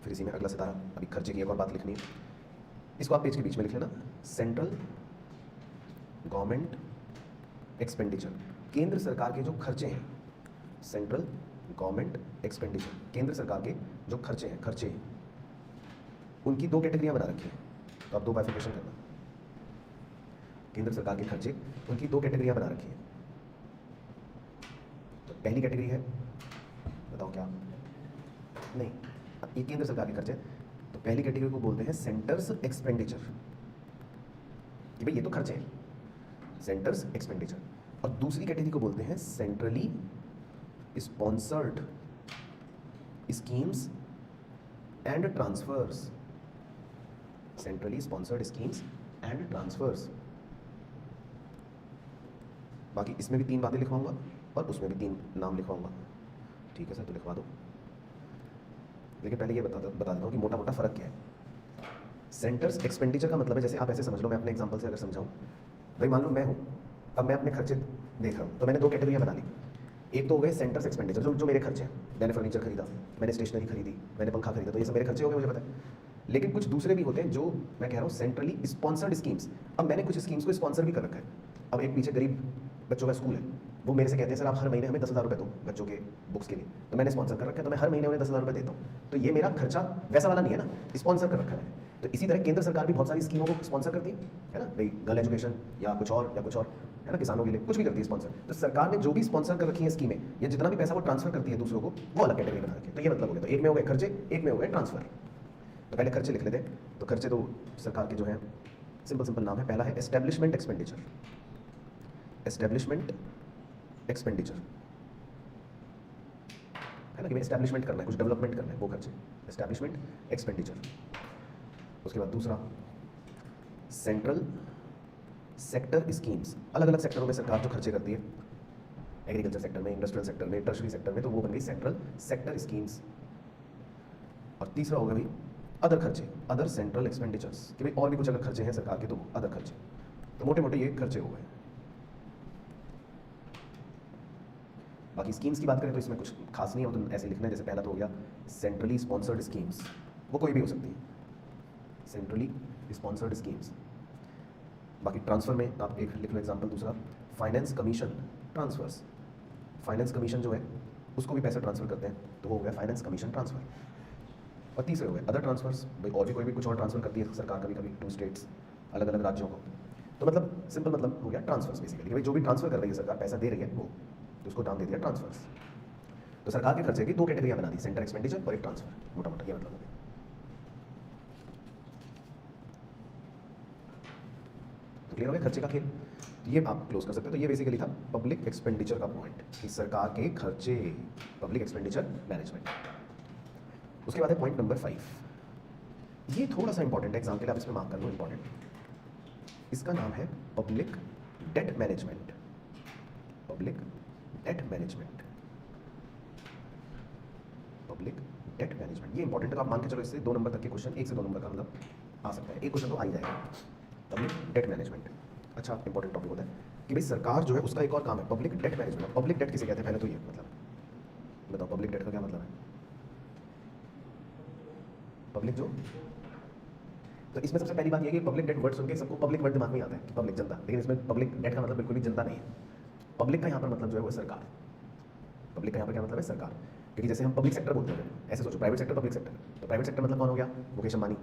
फिर इसी में अगला सितारा, अभी खर्चे की एक और बात लिखनी है, इसको आप पेज के बीच में लिख लेना। सेंट्रल गवर्नमेंट एक्सपेंडिचर, केंद्र सरकार के जो खर्चे हैं, सेंट्रल गवर्नमेंट एक्सपेंडिचर, केंद्र सरकार के जो खर्चे हैं, खर्चे उनकी 2 कैटेगरियां बना रखी हैं। तो आप 2 बाइफिकेशन करना। केंद्र सरकार के खर्चे, उनकी 2 कैटेगरियां बना रखी हैं। तो पहली कैटेगरी है, बताओ क्या? नहीं, ये केंद्र सरकार के खर्चे, तो पहली कैटेगरी को बोलते हैं सेंटर्स एक्सपेंडिचर, कि भाई ये तो खर्चे हैं, सेंटर्स एक्सपेंडिचर। और दूसरी कैटेगरी को बोलते हैं centrally sponsored schemes and transverse, centrally sponsored schemes and transverse. बाकी इसमें भी 3 बातें लिखवाऊंगा और उसमें भी 3 नाम लिखवाऊंगा। ठीक है सर, तो लिखवा दो। लेकिन पहले ये बता देता हूँ कि मोटा मोटा फ़र्क क्या है। सेंटर्स एक्सपेंडिचर का मतलब है, जैसे आप ऐसे समझ लो, मैं अपने एग्जांपल से अगर समझाऊँ, भाई मान लो मैं हूँ, अब मैं अपने खर्चे देख रहा हूँ, तो मैंने 2 कैटेगरियाँ बना ली। एक तो हो गए सेंटर्स एक्सपेंडिचर, जो मेरे खर्चे हैं, मैंने फर्नीचर खरीदा, मैंने स्टेशनरी खरीदी, मैंने पंखा खरीदा, तो ये सब मेरे खर्चे हो गए, मुझे पता है। लेकिन कुछ दूसरे भी होते हैं जो मैं कह रहा हूँ सेंट्रली स्पॉन्सर्ड स्कीम्स। अब मैंने कुछ स्कीम्स को स्पॉन्सर भी कर रखा है। अब एक पीछे गरीब बच्चों का स्कूल है, वो मेरे से कहते हैं सर आप हर महीने हमें 10,000 रुपये दो बच्चों के बुक्स के लिए, तो मैंने स्पॉन्सर कर रखा है, तो मैं हर महीने उन्हें 10,000 रुपये देता हूँ। तो ये मेरा खर्चा वैसा वाला नहीं है ना, स्पॉन्सर कर रखा है। तो इसी तरह केंद्र सरकार भी बहुत सारी स्कीमों को स्पॉन्सर करती है ना, भाई गर्ल एजुकेशन या कुछ और है ना, किसानों के लिए कुछ भी करती है स्पॉन्सर। तो सरकार ने जो भी स्पॉन्सर कर रखी है स्कीमें, या जितना भी पैसा वो ट्रांसफर करती है दूसरों को, वो अलग कैटेगरी बना रखी है। तो ये मतलब हो गया, तो एक में हो गए खर्चे, एक में हो गए ट्रांसफर। तो पहले खर्चे लिख लेते हैं। तो खर्चे तो सरकार के जो हैं सिंपल नाम है। पहला है एस्टेब्लिशमेंट एक्सपेंडिचर, एस्टेब्लिशमेंट एक्सपेंडिचर है ना, कि एस्टैब्लिशमेंट करना है, कुछ डेवलपमेंट करना है, वो खर्चे, एस्टैब्लिशमेंट एक्सपेंडिचर। उसके बाद दूसरा सेंट्रल सेक्टर स्कीम्स, अलग अलग सेक्टरों में सरकार जो खर्चे करती है, एग्रीकल्चर सेक्टर में, इंडस्ट्रियल सेक्टर में, टर्शरी सेक्टर में, तो वो बन गई सेंट्रल सेक्टर स्कीम्स। और तीसरा होगा भाई अदर खर्चे, अदर सेंट्रल एक्सपेंडिचर्स, कि भाई और भी कुछ अगर खर्चे हैं सरकार के तो अदर खर्चे। तो मोटे मोटे ये खर्चे हो गए। बाकी स्कीम्स की बात करें तो इसमें कुछ खास नहीं है, तो ऐसे लिखना है। जैसे पहला तो हो गया सेंट्रली स्पॉन्सर्ड स्कीम्स, वो कोई भी हो सकती है, सेंट्रली स्पॉन्सर्ड स्कीम्स। बाकी ट्रांसफर में आप एक लिख लो एग्जांपल। दूसरा finance commission transfers, finance commission जो है उसको भी पैसा ट्रांसफर करते हैं, तो वो हो गया फाइनेंस कमीशन ट्रांसफर। और तीसरे हो गए अदर ट्रांसफर्स, भाई और भी कोई भी कुछ और ट्रांसफर करती है सरकार कभी कभी टू स्टेट्स, अलग अलग राज्यों को, तो मतलब सिंपल मतलब हो गया ट्रांसफर्स बेसिकली, भाई जो भी ट्रांसफर कर रही है सरकार, पैसा दे रही है वो, तो उसको नाम दे दिया ट्रांसफर्स। तो सरकार के खर्चे की दो कैटेगरियां बना दी, सेंटर एक्सपेंडिचर और एक ट्रांसफर, मोटा मोटा ये मतलब हो गया। तो क्लियर हो गया खर्चे का खेल। तो ये आप क्लोज कर सकते हो। तो ये बेसिकली था पब्लिक एक्सपेंडिचर का पॉइंट कि सरकार के खर्चे, पब्लिक एक्सपेंडिचर मैनेजमेंट। उसके बाद है पॉइंट नंबर 5, ये थोड़ा सा इंपॉर्टेंट है, एग्जाम के लिए आप इसमें मार्क कर लो इंपॉर्टेंट। इसका नाम है public debt management. Public debt management, public debt management, ये इंपॉर्टेंट है। तो आप मान के चलो इससे 2 नंबर तक के क्वेश्चन, 1 से 2 नंबर का मतलब आ सकता है, एक क्वेश्चन तो आ ही जाएगा। पब्लिक डेट मैनेजमेंट अच्छा इंपॉर्टेंट टॉपिक होता है कि भाई सरकार जो है उसका एक और काम है public debt management. Public debt किसे कहते हैं पहले तो ये मतलब बताओ, पब्लिक डेट का क्या मतलब है? पब्लिक जो, तो इसमें सबसे पहली बात ये है कि पब्लिक डेट वर्ड सुन के सबको पब्लिक वर्ड दिमाग में आता है कि पब्लिक जनता, लेकिन इसमें पब्लिक डेट का मतलब बिल्कुल भी जनता नहीं है। पब्लिक का यहाँ पर मतलब जो है वो सरकार। पब्लिक का यहाँ पर क्या मतलब है? सरकार। क्योंकि जैसे हम पब्लिक सेक्टर बोलते हैं, ऐसे सोचो प्राइवेट सेक्टर पब्लिक सेक्टर, तो प्राइवेट सेक्टर मतलब कौन हो गया? मुकेश अंबानी।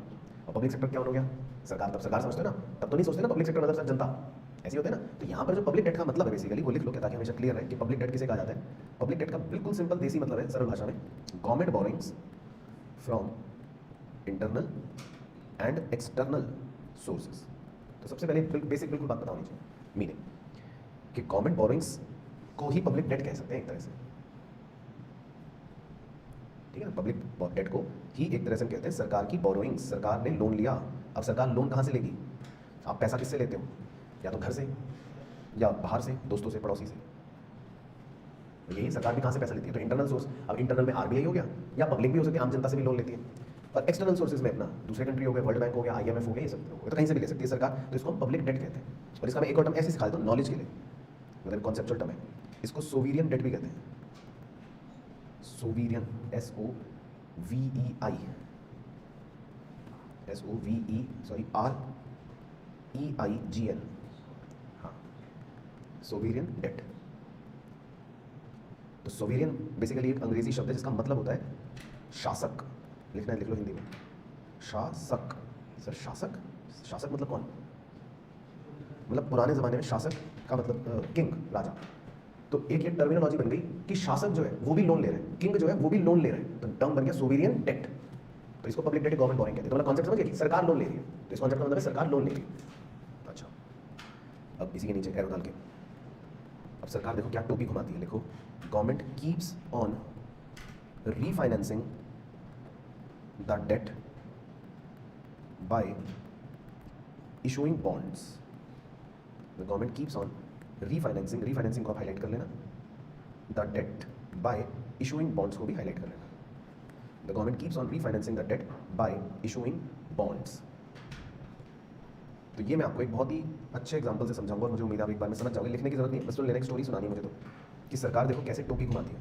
और पब्लिक सेक्टर क्या हो गया? सरकार। तब सरकार समझते हो ना, तब तो नहीं सोचते ना पब्लिक सेक्टर मतलब सर जनता, ऐसे होते हैं ना। तो यहाँ पर जो पब्लिक डेट का मतलब है बेसिकली वो लिख लो, ताकि हमेशा क्लियर रहे कि पब्लिक डेट किसे कहा जाता है। पब्लिक डेट का बिल्कुल सिंपल देसी मतलब है, सरल भाषा में, government borings from internal and external sources. तो सबसे पहले बेसिक बिल्कुल बात पता होनी चाहिए, मीनिंग कि गवर्नमेंट बोरिंग्स को ही पब्लिक डेट कह सकते हैं एक तरह से, ठीक है ना। पब्लिक डेट को ही एक तरह से हम कहते हैं सरकार की बोरोइंग्स, सरकार ने लोन लिया। अब सरकार लोन कहाँ से लेगी? आप पैसा किससे लेते हो? या तो घर से, या बाहर से, दोस्तों से, पड़ोसी से। तो यही सरकार भी कहाँ से पैसा लेती है? तो इंटरनल सोर्स। अब इंटरनल में आरबीआई हो गया, या पब्लिक भी हो सकती है, आम जनता से भी लोन लेती है। और एक्सटर्नल सोर्सेज में अपना दूसरे कंट्री हो गए, वर्ल्ड बैंक हो गया, IMF हो गया, ये सब तो कहीं से भी ले सकती है सरकार। तो इसको हम पब्लिक डेट कहते हैं। और इसका मैं एक और टर्म ऐसे सिखा देता हूँ नॉलेज के लिए, मतलब कॉन्सेप्चुअल टर्म है, इसको सोवीरियन डेट भी कहते हैं। सोवीरियन, SOVEIGN, हाँ, सोवीरियन डेट। तो सोवीरियन बेसिकली एक अंग्रेजी शब्द है जिसका मतलब होता है शासक। लिखना है, लिख लो हिंदी में, शासक। सर शासक, शासक मतलब कौन? मतलब पुराने ज़माने में शासक का मतलब किंग, राजा। तो एक ये टर्मिनोलॉजी बन गई कि शासक जो है वो भी लोन ले रहे हैं, किंग जो है वो भी लोन ले रहे हैं, तो टर्म बन गया सोवीरियन डेट। तो इसको पब्लिक डेट गवर्नमेंट बोरिंग कहते हैं। तो मतलब कॉन्सेप्ट समझ गए कि सरकार लोन ले रही है, तो इस कॉन्सेप्ट का मतलब है सरकार लोन ले रही है। अच्छा, अब इसी के नीचे एरो डाल के अब सरकार देखो क्या टोपी घुमाती है, लिखो government keeps on refinancing the debt by issuing bonds. The government keeps on refinancing, refinancing को आप हाईलाइट कर लेना, the debt by issuing bonds को भी हाईलाइट कर लेना। The government keeps on refinancing the debt by issuing bonds. तो ये मैं आपको एक बहुत ही अच्छे एग्जांपल से समझाऊंगा और मुझे उम्मीद है आप एक बार में समझ जाओगे, लिखने की जरूरत नहीं है, बस तो लेने की स्टोरी सुनानी है मुझे तो, कि सरकार देखो कैसे टोपी घुमाती है।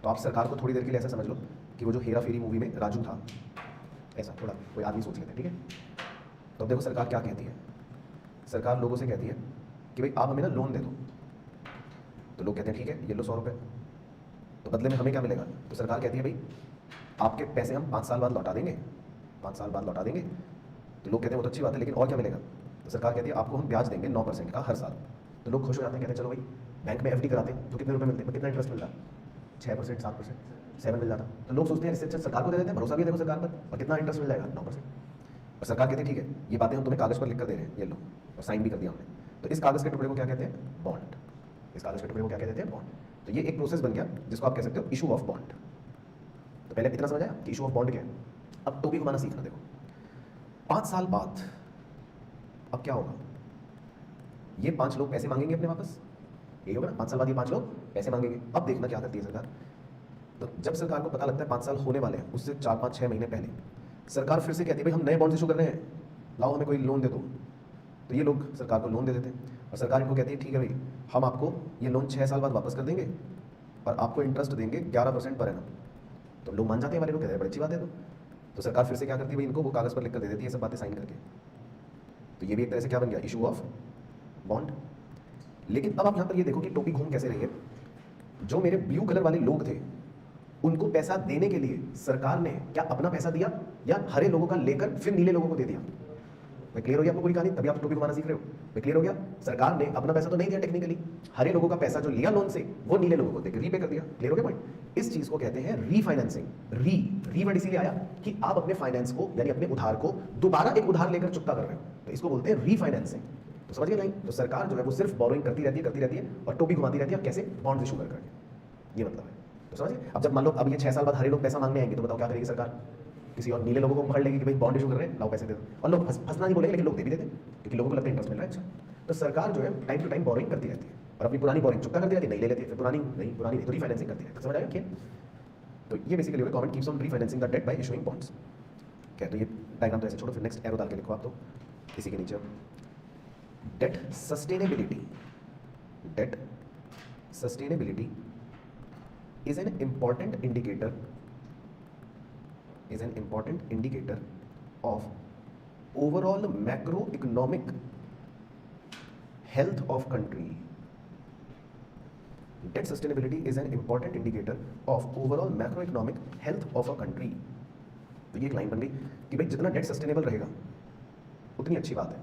तो आप सरकार को थोड़ी देर के लिए ऐसा समझ लो कि वो जो हेरा फेरी मूवी में राजू था, ऐसा थोड़ा कोई आदमी सोच लेते हैं, ठीक है। तो अब देखो सरकार क्या कहती है, सरकार लोगों से कहती है कि भाई आप हमें ना लोन दे दो। तो लोग कहते हैं ठीक है, ये लो 100 रुपये, तो बदले में हमें क्या मिलेगा? तो सरकार कहती है भाई आपके पैसे हम 5 साल बाद लौटा देंगे, 5 साल बाद लौटा देंगे। तो लोग कहते हैं वो तो अच्छी बात है, लेकिन और क्या मिलेगा? तो सरकार कहती है आपको हम ब्याज देंगे 9% का हर साल। तो लोग खुश हो जाते हैं, कहते हैं चलो भाई बैंक में FD कराते हैं, तो कितने रुपये मिलते हैं, कितना इंटरेस्ट मिल रहा है? 6%, 7%, 7 मिल जाता। तो लोग सोचते हैं इससे अच्छा सरकार को दे देते हैं, भरोसा भी देखो सरकार पर, और कितना इंटरेस्ट मिल जाएगा? 9%। और सरकार कहती है ठीक है, ये बातें हम तुम्हें कागज़ पर लिख कर दे रहे हैं, ये लो, और साइन भी कर दिया हमने। तो इस कागज़ के टुकड़े को क्या कहते हैं? बॉन्ड। इस कागज़ के टुकड़े को क्या कहते हैं? बॉन्ड। तो ये एक प्रोसेस बन गया जिसको आप कह सकते हो इशू ऑफ बॉन्ड। तो पहले इतना समझ आया कि इशू ऑफ बॉन्ड क्या है। अब टोपी घुमाना सीखना, देखो 5 साल बाद अब क्या होगा? ये 5 लोग पैसे मांगेंगे अपने वापस, यही होगा ना, 5 साल बाद ये 5 लोग पैसे मांगेंगे। अब देखना क्या करती है सरकार। तो जब सरकार को पता लगता है 5 साल होने वाले हैं, उससे 4, 5, 6 महीने पहले सरकार फिर से कहती है भाई हम नए बॉन्ड इशू कर रहे हैं, लाओ हमें कोई लोन दे दो। तो ये लोग सरकार को लोन दे देते हैं, और सरकार इनको कहती है ठीक है भाई हम आपको ये लोन 6 साल बाद वापस कर देंगे, और आपको इंटरेस्ट देंगे 11% पर एनम। तो लोग मान जाते हैं, हमारे लोग कहते हैं बड़ी अच्छी बात है। तो सरकार फिर से क्या करती है भाई, इनको वो कागज़ पर लिख कर दे देती है ये सब बातें साइन करके। तो ये भी एक तरह से क्या बन गया? Issue of bond. लेकिन अब आप यहाँ पर ये देखो कि टोपी घूम कैसे रही है। जो मेरे ब्लू कलर वाले लोग थे उनको पैसा देने के लिए सरकार ने क्या अपना पैसा दिया, या हरे लोगों का लेकर फिर नीले लोगों को दे दिया? मैं क्लियर हो गया आपको पूरी कहानी? तभी आप टोपी घुमाना सीख रहे हो। तो क्लियर हो गया। सरकार ने अपना पैसा तो नहीं दिया टेक्निकली, हरे लोगों का पैसा जो लिया लोन से वो नीले लोगों को देकर रीपे कर दिया। क्लियर हो गया पॉइंट। इस चीज को कहते हैं रीफाइनेंसिंग। री वर्ड इसीलिए आया कि आप अपने फाइनेंस को यानी अपने उधार को दोबारा एक उधार लेकर चुकता कर रहे हो, तो इसको बोलते हैं रीफाइनेंसिंग। तो समझ गए नहीं? तो सरकार जो है वो सिर्फ बोरोइंग करती रहती है और टोपी घुमाती रहती है। कैसे? बॉन्ड इशू करके, ये मतलब है। तो समझ गए। अब जब मान लो अब ये 6 साल बाद हरे लोग पैसा मांगने आएंगे तो बताओ क्या करेगी सरकार? किसी और नीले लोगों को पकड़ लेगी कि भाई बॉन्ड इशू कर रहे हैं, लाओ पैसे दे दो। और लोग फंसना नहीं बोलेंगे, लेकिन लोग दे भी देते हैं क्योंकि लोगों को लगता है इंटरेस्ट मिल रहा है। अच्छा, तो सरकार जो है टाइम टू टाइम बोरिंग करती रहती है और अपनी पुरानी बोरिंग चुकता करती रहती है, नहीं ले लेती है, फिर पुरानी नहीं तो रीफाइनेंसिंग करती है। समझ आया क्या? तो ये बेसिकली होगा government keeps on refinancing the debt by issuing bonds. क्या तो ये डायग्राम तो ऐसे छोड़ो, फिर नेक्स्ट एरो डाल के लिखो आप तो इसी के नीचे debt sustainability. Debt sustainability is an important indicator of overall macroeconomic health of country. Debt sustainability is an important indicator of overall macroeconomic health of a country. तो ये एक लाइन बन गई कि भाई जितना डेट सस्टेनेबल रहेगा उतनी अच्छी बात है।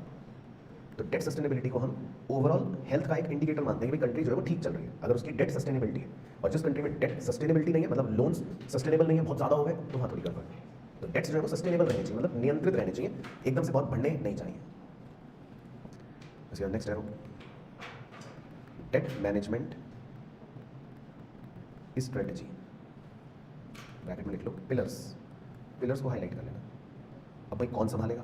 तो डेट सस्टेनेबिलिटी को हम ओवरऑल हेल्थ का एक इंडिकेटर मानते हैं कि कंट्री जो है वो ठीक चल रही है अगर उसकी डेट सस्टेनेबिलिटी है। और जिस कंट्री में डेट सस्टेनेबिलिटी नहीं है, मतलब लोन्स सस्टेनेबल नहीं है, बहुत ज़्यादा हो गए, तो वहाँ थोड़ी गड़बड़ है। तो डेट्स जो है वो सस्टेनेबल रहने चाहिए, मतलब नियंत्रित रहने चाहिए, एकदम से बहुत बढ़ने नहीं चाहिए। नेक्स्ट है डेट मैनेजमेंट स्ट्रेटजी, ब्रैकेट में लिख लो पिलर्स को हाईलाइट कर लेना। अब भाई कौन संभालेगा,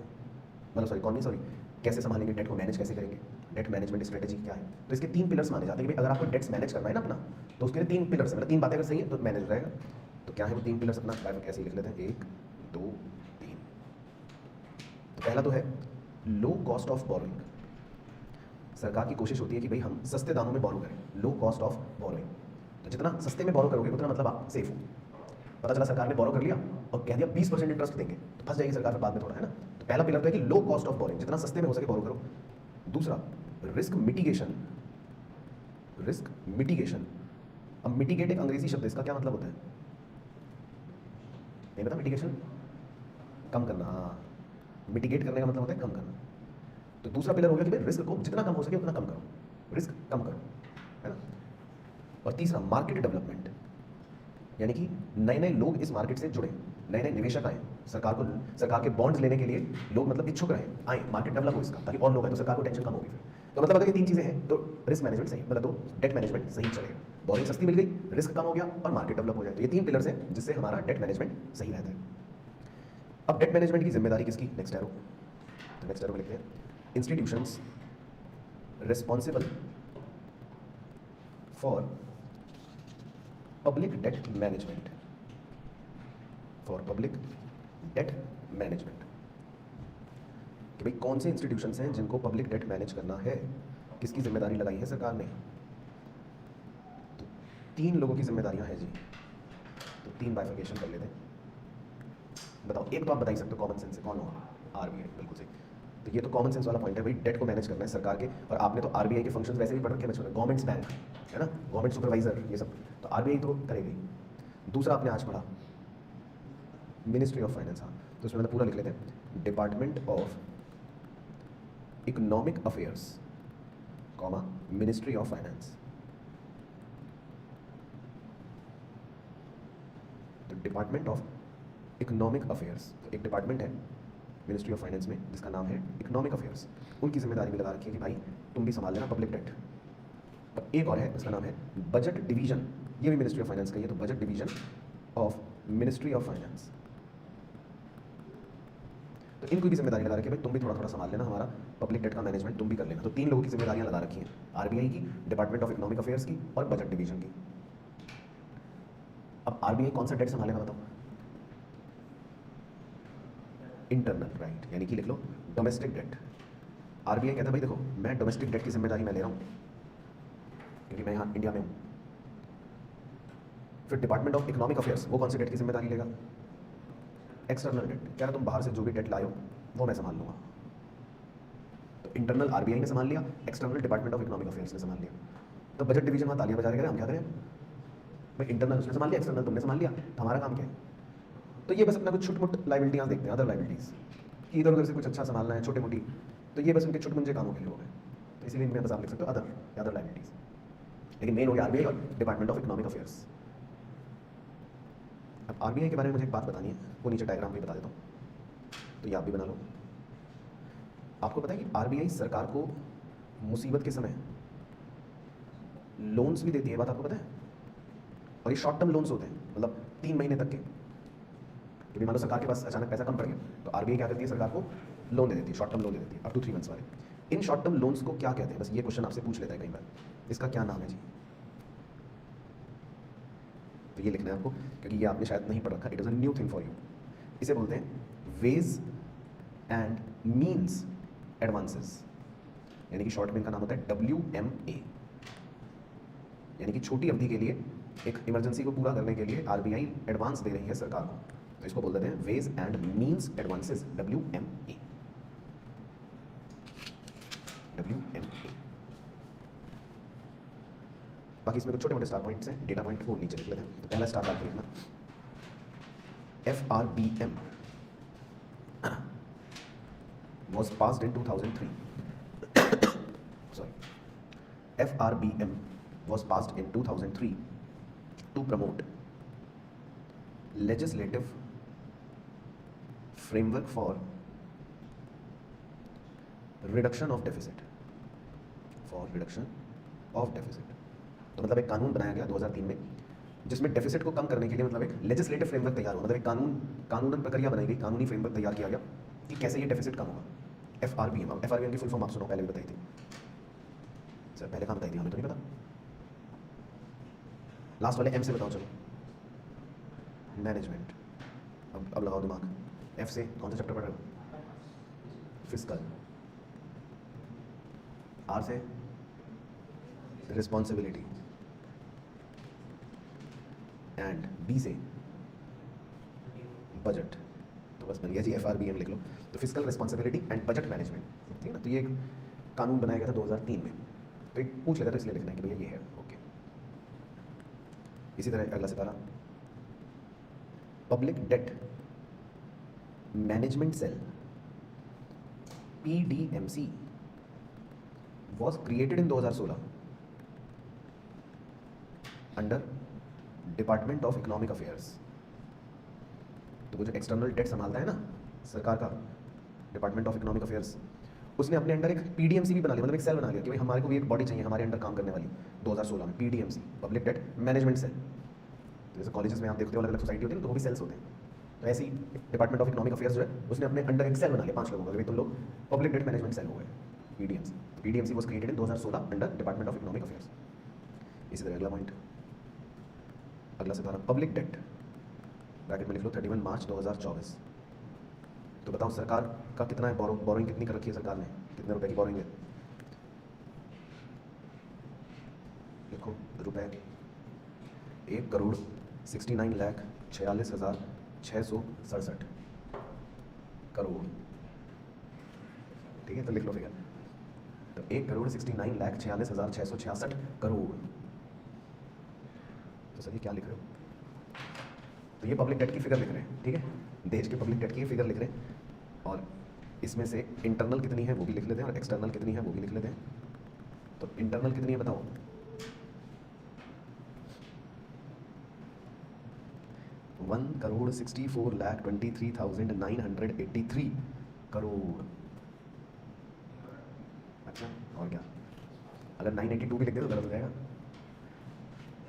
कैसे संभालेंगे डेट को, मैनेज कैसे करेंगे, डेट मैनेजमेंट स्ट्रेटजी क्या है? तो इसके 3 पिलर्स माने जाते हैं कि भाई अगर आपको डेट्स मैनेज करना है ना अपना, तो उसके लिए 3 पिलर्स है, मतलब 3 बातें अगर सही है तो मैनेज रहेगा। तो क्या है वो 3 पिलर्स अपना ऐसे ही लिख लेते हैं, 1 2 3। तो पहला तो है लो कॉस्ट ऑफ बोरोइंग। सरकार की कोशिश होती है कि भाई हम सस्ते दामों में बोरो करें, लो कॉस्ट ऑफ बोरोइंग। तो जितना सस्ते में बोरो करोगे उतना मतलब आप सेफ हो। पता चला सरकार ने बोरो कर लिया और कह दिया 20% इंटरेस्ट देंगे, तो फंस जाएगी सरकार फिर बाद में थोड़ा, है ना। तो पहला पिलर तो है कि लो कॉस्ट ऑफ बोरिंग, जितना सस्ते में हो सके बोरो करो। दूसरा रिस्क मिटिगेशन। अब मिटिगेट एक अंग्रेजी शब्द है, इसका क्या मतलब होता है नहीं पता? मिटिगेशन कम करना, हाँ, मिटिगेट करने का मतलब होता है कम करना। तो दूसरा पिलर हो गया कि भाई रिस्क को जितना कम हो सके उतना कम करो, रिस्क कम करो, है ना। और तीसरा मार्केट डेवलपमेंट, यानी कि नए लोग इस मार्केट से जुड़े, नए निवेशक आए, सरकार के बॉन्ड्स लेने के लिए लोग मतलब इच्छुक रहे, आए, मार्केट डेवलप हो इसका, ताकि और लोग आए तो सरकार को टेंशन कम होगी फिर। तो मतलब अगर ये 3 चीजें हैं तो रिस्क मैनेजमेंट सही, मतलब तो डेट मैनेजमेंट सही चलेगा, बोरिंग सस्ती मिल गई, रिस्क कम हो गया और मार्केट डेवलप हो जाए। तो ये 3 पिलर्स हैं जिससे हमारा डेट मैनेजमेंट सही रहता है। अब डेट मैनेजमेंट की जिम्मेदारी किसकी? नेक्स्ट एरो, तो नेक्स्ट एरो में लिखते हैं institutions responsible for public debt management, कि भाई कौन से इंस्टीट्यूशंस हैं जिनको पब्लिक डेट मैनेज करना है, किसकी जिम्मेदारी लगाई है सरकार ने? तो 3 लोगों की जिम्मेदारियां हैं जी। तो 3 बाइफिकेशन कर लेते हैं। बताओ, एक तो आप बता ही सकते हो कॉमन सेंस से, कौन होगा? आरबीआई, बिल्कुल सही। तो ये तो कॉमन सेंस वाला पॉइंट है भाई, डेट को मैनेज करना है सरकार के। और आपने तो आरबीआई के फंक्शंस वैसे भी पढ़ रखे हैं, गवर्नमेंट्स बैंक, है ना, गवर्नमेंट सुपरवाइजर, ये सब तो आरबीआई तो करेगी। दूसरा आपने आज पढ़ा मिनिस्ट्री ऑफ फाइनेंस, हाँ, तो उसमें पूरा लिख लेते हैं department of economic affairs, comma ministry of finance. तो डिपार्टमेंट ऑफ इकोनॉमिक अफेयर्स, एक डिपार्टमेंट है मिनिस्ट्री ऑफ फाइनेंस में जिसका नाम है इकोनॉमिक अफेयर्स, उनकी जिम्मेदारी में लगा रखी है कि भाई तुम भी संभाल लेना पब्लिक डेट। और एक और है उसका नाम है बजट डिवीजन, ये भी मिनिस्ट्री ऑफ फाइनेंस का ही है, तो budget division of ministry of finance. तो इनको भी जिम्मेदारी लगा रखी है भाई तुम भी थोड़ा थोड़ा संभाल लेना, हमारा पब्लिक डेट का मैनेजमेंट तुम भी कर लेना। तो 3 लोगों की जिम्मेदारियां लगा रखी हैं, आरबीआई की, डिपार्टमेंट ऑफ इकोनॉमिक अफेयर्स की और बजट डिवीजन की। अब आरबीआई कौन सा डेट संभालेगा बताओ? इंटरनल, राइट, यानी कि लिख लो डोमेस्टिक डेट। आरबीआई कहता है भाई देखो मैं डोमेस्टिक डेट की जिम्मेदारी मैं ले रहा हूँ क्योंकि मैं यहाँ इंडिया में हूँ। फिर डिपार्टमेंट ऑफ इकोनॉमिक अफेयर्स वो कौन सी डेट की जिम्मेदारी लेगा? एक्सटर्नल डेट, कह रहा तुम बाहर से जो भी डेट लाए हो वो मैं संभाल लूँगा। तो इंटरनल आरबीआई ने संभाल लिया, external department of economic affairs ने संभाल लिया। तो बजट डिवीजन वहाँ तालियां बजा रहे, हम क्या करें भाई? इंटरनल उसने संभाल लिया, एक्सटर्नल तुमने संभाल लिया, तो हमारा काम क्या है? तो ये बस अपना कुछ छुटमुट लाइबिलिटीज देखते हैं, अदर लाइबिलिटीज कि इधर उधर से कुछ अच्छा संभालना है, छोटे मोटी, तो ये बस उनके छुटमुंजे कामों के लिए हो गए। तो इसीलिए इनमें बस आप लिख सकते हो अदर लाइबिलिटीज, लेकिन मेन हो गया आरबीआई और डिपार्टमेंट ऑफ इकोनॉमिक अफेयर्स। अब आरबीआई के बारे में मुझे एक बात बतानी है, वो नीचे डायग्राम भी बता देता हूँ, तो ये आप भी बना लो। आपको पता है कि आरबीआई सरकार को मुसीबत के समय लोन्स भी देती है, बात आपको पता है? और ये शॉर्ट टर्म लोन्स होते हैं, मतलब 3 महीने तक के। क्योंकि मान लो सरकार के पास अचानक पैसा कम पड़ गया, तो आरबीआई क्या करती है, सरकार को लोन दे देती है, शॉर्ट टर्म लोन दे देती है, अप टू 3 मंथ्स वाले। इन शॉर्ट टर्म लोन्स को क्या कहते हैं, बस ये क्वेश्चन आपसे पूछ लेता है कई बार, इसका क्या नाम है जी? तो ये लिखना है आपको, क्योंकि ये आपने शायद नहीं पढ़ रखा, it is a new thing for you. इसे बोलते हैं वेज एंड मीन्स एडवांसेस, यानी कि शॉर्ट में इनका नाम होता है WMA, यानी कि छोटी अवधि के लिए एक इमरजेंसी को पूरा करने के लिए आरबीआई एडवांस दे रही है सरकार को, तो इसको बोल देते हैं ways and means advances, WMA। बाकी इसमें कुछ छोटे मोटे स्टार पॉइंट्स हैं, डेटा पॉइंट वो नीचे लिख लेते हैं। तो पहला स्टार डाल के लिखना FRBM was passed in 2003 sorry FRBM was passed in 2003 to promote legislative framework for reduction of deficit, तो मतलब एक कानून बनाया गया 2003 में, जिसमें डेफिसिट को कम करने के लिए मतलब एक लेजिस्लेटिव फ्रेमवर्क तैयार हुआ, मतलब एक कानूनन प्रक्रिया बनाई गई, कानूनी फ्रेमवर्क तैयार किया गया कि कैसे ये डेफिसिट कम होगा। FRBM की फुल फॉर्म आप सुनो, पहले भी बताई थी सर, पहले कहाँ बताई थी, हमें तो नहीं पता। लास्ट वाले M से बताओ चलो, मैनेजमेंट। अब लगाओ दिमाग, F से कौन सा चैप्टर पढ़ रहे हो? फिस्कल। R से रिस्पॉन्सिबिलिटी, एंड B से बजट। तो बस बन गया जी, FRBM लिख लो। तो fiscal responsibility and budget management, ठीक है ना। तो ये एक कानून बनाया गया था 2003 में, तो एक पूछ लेता, तो इसलिए लिखना है कि भैया ये है, ओके। इसी तरह अगला सितारा, public debt management cell PDMC was created in 2016 under department of economic affairs. तो वो जो एक्सटर्नल डेट संभालता है ना सरकार का, डिपार्टमेंट ऑफ इकोनॉमिक अफेयर्स, उसने अपने अंडर एक PDMC भी बना लिया, मतलब एक सेल बना लिया कि भाई हमारे को भी एक बॉडी चाहिए हमारे अंडर काम करने वाली। 2016 में PDMC, public debt management cell. तो जैसे कॉलेजेस में आप देखते हो अलग अलग सोसाइटी होती है, तो वो भी सेल्स होते हैं, तो ऐसे ही डिपार्टमेंट ऑफ इकोनॉमिक अफेयर्स जो है उसने अपने अंडर एक सेल बना लिया 5 लोगों का, भाई तुम लोग पब्लिक डेट मैनेजमेंट सेल हो गए PDMC। PDMC was created in 2016 under department of economic affairs. इसी तरह अगला पॉइंट, अगला सितारा, पब्लिक डेट ब्रैकेट में लिख लो 31 मार्च 2024। तो बताओ सरकार का कितना है, बोरोइंग कितनी कर रखी है सरकार ने, कितने रुपए की बोरोइंग है? लिखो रुपए, 1,69,46,667 करोड़, ठीक है। तो लिख लो फिगर, तो 1,69,46,667 करोड़। तो सर ये क्या लिख रहे हो? तो ये पब्लिक डेट की फिगर लिख रहे हैं, ठीक है, देश के पब्लिक डेट की फिगर लिख रहे हैं, और इसमें से इंटरनल कितनी है वो भी लिख लेते हैं और एक्सटर्नल कितनी है वो भी लिख लेते हैं। तो इंटरनल कितनी है बताओ? 1,64,23,983 करोड़। अच्छा और क्या, अगर 982 भी लिख दे तो गलत हो जाएगा।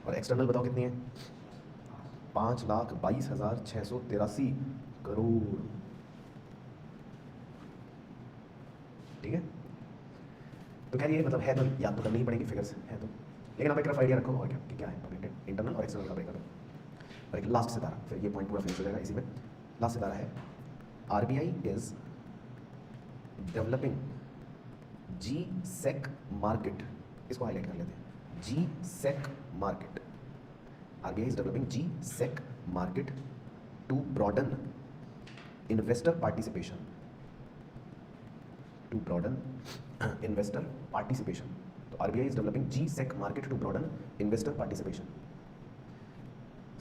और एक्सटर्नल बताओ कितनी है? 5,22,683 करोड़, ठीक है। तो खैर ये मतलब है, तो याद तो करनी ही पड़ेगी फिगर्स है तो, लेकिन आप एक रफ आइडिया रखो और क्या कि क्या है पब्लिक डेट, इंटरनल और एक्सटर्नल का ब्रेकअप। और एक लास्ट सितारा, फिर ये पॉइंट पूरा फिनिश हो जाएगा इसी में। लास्ट सितारा है, RBI is developing GSEC market, इसको हाईलाइट कर लेते हैं, GSEC market. RBI is developing GSEC market to broaden investor participation, to broaden investor participation. तो RBI is developing GSEC market to broaden investor participation.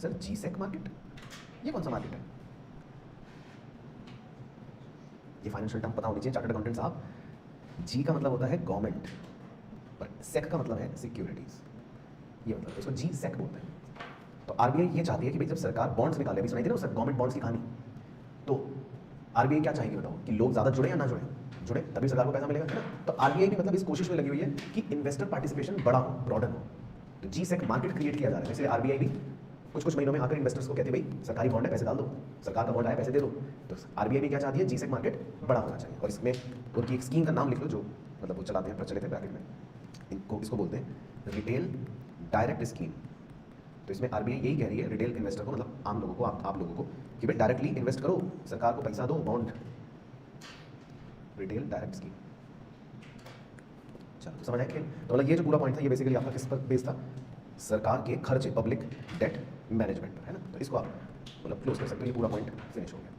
Sir GSEC market, ये कौन सा market है? ये फाइनेंशियल टर्म पता होनी चाहिए चार्टर्ड अकाउंटेंट साहब। जी का मतलब होता है गवर्नमेंट, और सेक का मतलब है सिक्योरिटीज, ये मतलब इसको जी सेक बोलते हैं। तो आरबीआई ये चाहती है कि भाई जब सरकार बॉन्ड्स निकाले, अभी सुनाई दे रहा है गवर्नमेंट बॉन्ड्स की कहानी, तो आरबीआई क्या चाहेगी बताओ कि लोग ज़्यादा जुड़े या ना जुड़े तभी सरकार को पैसा मिलेगा, है ना। तो आरबीआई भी मतलब इस कोशिश में लगी हुई है कि इन्वेस्टर पार्टिसिपेशन बड़ा हो, ब्रॉडन हो। तो जी सेक मार्केट क्रिएट किया जा रहा है, इसलिए आरबीआई भी कुछ महीनों में आकर इन्वेस्टर्स को कहते हैं भाई सरकारी बॉन्ड है, पैसे डाल दो, सरकार का बॉन्ड आया पैसे दे दो। तो आरबीआई भी क्या चाहती है, जी सेक मार्केट बड़ा होना चाहिए। और इसमें उनकी एक स्कीम का नाम लिख लो जो मतलब वो चलाते हैं, प्रचलित है ब्रैकेट में, इसको बोलते हैं रिटेल डायरेक्ट स्कीम। तो इसमें आरबीआई यही कह रही है रिटेल इन्वेस्टर को, मतलब आम लोगों को, आप लोगों को कि भाई डायरेक्टली इन्वेस्ट करो, सरकार को पैसा दो, बॉन्ड, रिटेल डायरेक्ट स्कीम। चलो तो समझ आया कि तो मतलब ये जो पूरा पॉइंट था ये बेसिकली आपका किस पर बेस था, सरकार के खर्चे, पब्लिक डेट मैनेजमेंट पर, है ना। तो इसको आप मतलब क्लोज कर सकते हो, ये पूरा पॉइंट फिनिश हो गया।